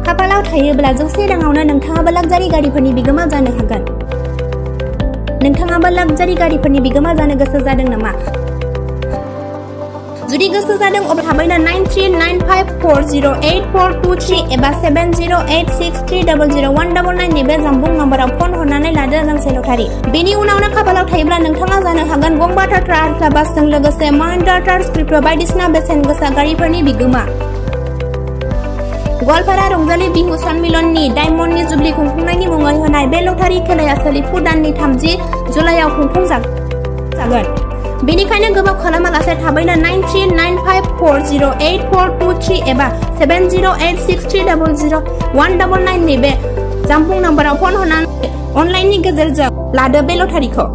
खाफालाव थायोब्ला जौसे राङावनो नोंथाङाबो लाक्जारि गारिफोरनि बिगोमा जानो हागोन। नोंथाङाबो लाक्जारि गारिफोरनि बिगोमा जानो गोसो जादों नामा? जुदि गोसो जादों अब्ला थाबैनो 9395408423 एबा 7086300199 नैबे जानबुं नम्बराव फन हरनानै लादो गांसे लटारि। बेनि उनावनो खाफालाव थायोब्ला नोंथाङा जानो हागोन गंबा टाटा आल्ट्रा बासजों लोगोसे महिन्द्रा थार स्कर्पिय बायदिसिना बेसेन गोसा गारिफोरनि बिगोमा। गवालपारा रंजालि बिहु सन्मिलननि डायमन्डनि जुबली खुंफुंनायनि मुङै होनाय बे लटारि खेलाया सोलिफु दाननि 30 जुलाइआव खुंफुंजागोन। बेनिखायनो गोबाव खालामालासे थाबैनो 9395408423 एबा 7086300199 नैबे जानबुं नम्बराव फन हरनानै अनलाइननि गेजेरजों लादो बे लटारिखौ।